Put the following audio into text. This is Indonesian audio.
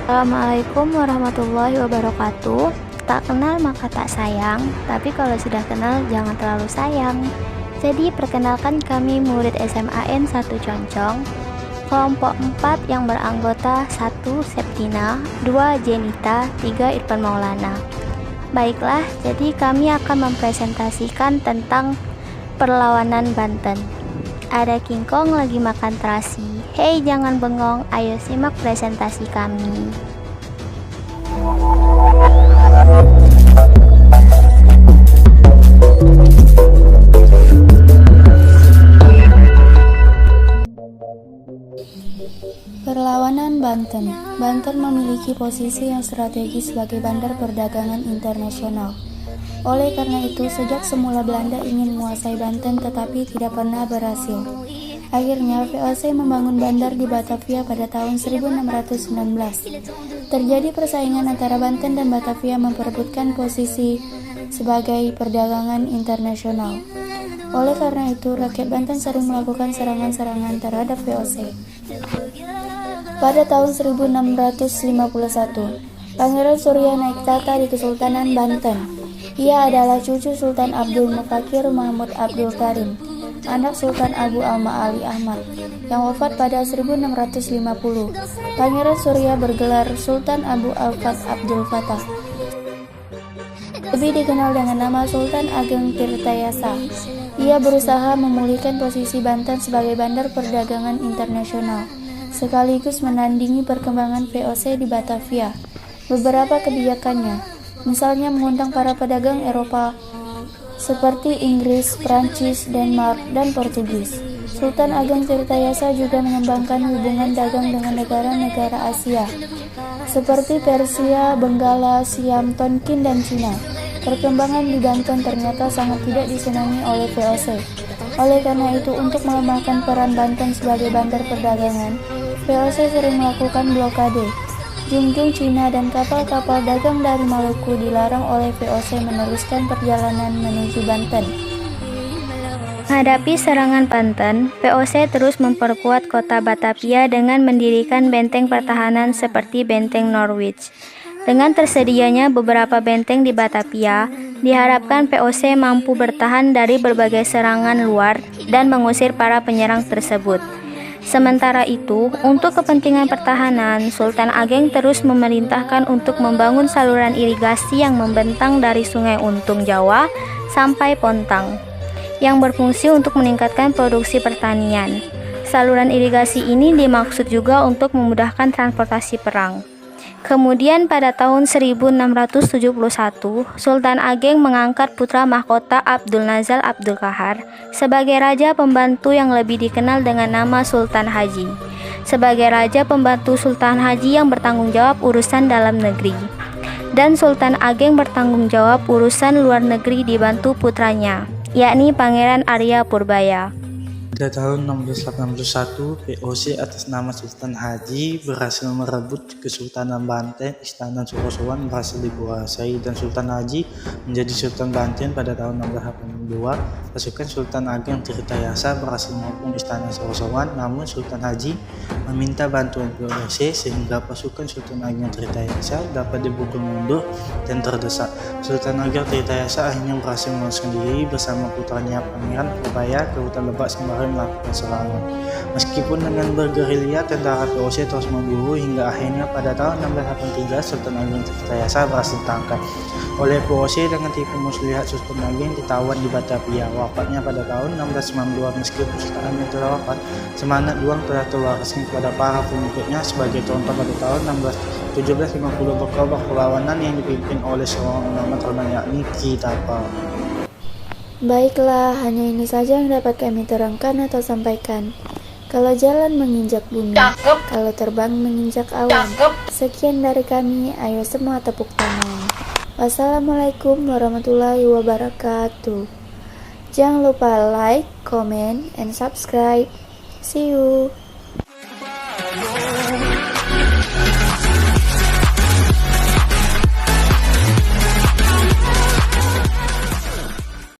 Assalamualaikum warahmatullahi wabarakatuh. Tak kenal maka tak sayang, tapi kalau sudah kenal jangan terlalu sayang. Jadi perkenalkan, kami murid SMAN 1 Concong, kelompok 4 yang beranggota 1 Septina, 2 Jenita, 3 Irfan Maulana. Baiklah, jadi kami akan mempresentasikan tentang perlawanan Banten. Ada King Kong lagi makan terasi. Hei, jangan bengong, ayo simak presentasi kami. Perlawanan Banten. Banten memiliki posisi yang strategis sebagai bandar perdagangan internasional. Oleh karena itu, sejak semula Belanda ingin menguasai Banten tetapi tidak pernah berhasil. Akhirnya, VOC membangun bandar di Batavia pada tahun 1619. Terjadi persaingan antara Banten dan Batavia memperebutkan posisi sebagai perdagangan internasional. Oleh karena itu, rakyat Banten sering melakukan serangan-serangan terhadap VOC. Pada tahun 1651, Pangeran Surya naik tahta di Kesultanan Banten. Ia adalah cucu Sultan Abdul Mufakir Mahmud Abdul Karim, anak Sultan Abu Al-Ma'ali Ahmad, yang wafat pada 1650. Pangeran Surya bergelar Sultan Abu Al-Fat Abdul Fattah. Lebih dikenal dengan nama Sultan Ageng Tirtayasa. Ia berusaha memulihkan posisi Banten sebagai bandar perdagangan internasional, sekaligus menandingi perkembangan VOC di Batavia. Beberapa kebijakannya, misalnya mengundang para pedagang Eropa seperti Inggris, Prancis, Denmark, dan Portugis. Sultan Ageng Tirtayasa juga mengembangkan hubungan dagang dengan negara-negara Asia seperti Persia, Benggala, Siam, Tonkin, dan Cina. Perkembangan di Banten ternyata sangat tidak disenangi oleh VOC. Oleh karena itu, untuk melemahkan peran Banten sebagai bandar perdagangan, VOC sering melakukan blokade. Jungjung Cina dan kapal-kapal dagang dari Maluku dilarang oleh VOC meneruskan perjalanan menuju Banten. Menghadapi serangan Banten, VOC terus memperkuat kota Batavia dengan mendirikan benteng pertahanan seperti Benteng Norwich. Dengan tersedianya beberapa benteng di Batavia, diharapkan VOC mampu bertahan dari berbagai serangan luar dan mengusir para penyerang tersebut. Sementara itu, untuk kepentingan pertahanan, Sultan Ageng terus memerintahkan untuk membangun saluran irigasi yang membentang dari Sungai Untung Jawa sampai Pontang, yang berfungsi untuk meningkatkan produksi pertanian. Saluran irigasi ini dimaksud juga untuk memudahkan transportasi perang. Kemudian pada tahun 1671, Sultan Ageng mengangkat putra mahkota Abdul Nazal Abdul Qahar sebagai raja pembantu yang lebih dikenal dengan nama Sultan Haji. Sebagai raja pembantu, Sultan Haji yang bertanggung jawab urusan dalam negeri, dan Sultan Ageng bertanggung jawab urusan luar negeri dibantu putranya, yakni Pangeran Arya Purbaya. Pada tahun 1681, VOC atas nama Sultan Haji berhasil merebut Kesultanan Banten. Istana Soroswan berhasil dikuasai dan Sultan Haji menjadi Sultan Banten pada tahun 1682. Pasukan Sultan Ageng Tirtayasa berhasil mengepung Istana Soroswan, namun Sultan Haji meminta bantuan VOC sehingga pasukan Sultan Ageng Tirtayasa dapat dipukul mundur dan terdesak. Sultan Ageng Tirtayasa akhirnya berhasil meloloskan diri bersama putranya Pangeran Purbaya ke hutan lebat sembari melakukan serangan. Meskipun dengan bergerilya, tentara VOC terus memburu hingga akhirnya pada tahun 1683 Sultan Ageng Tirtayasa berhasil ditangkap oleh VOC dengan tipu muslihat. Sultan Ageng ditawan di Batavia. Wafatnya pada tahun 1692. Meskipun Sultan Ageng telah wafat, semangat juang telah terwariskan kepada para pengikutnya. Sebagai contoh, pada tahun 1750 berkembang perlawanan yang dipimpin oleh seorang ulama terkenal yakni Ki Tapa. Baiklah, hanya ini saja yang dapat kami terangkan atau sampaikan. Kalau jalan menginjak bumi, kalau terbang menginjak awan. Sekian dari kami, ayo semua tepuk tangan. Wassalamualaikum warahmatullahi wabarakatuh. Jangan lupa like, comment, and subscribe. See you.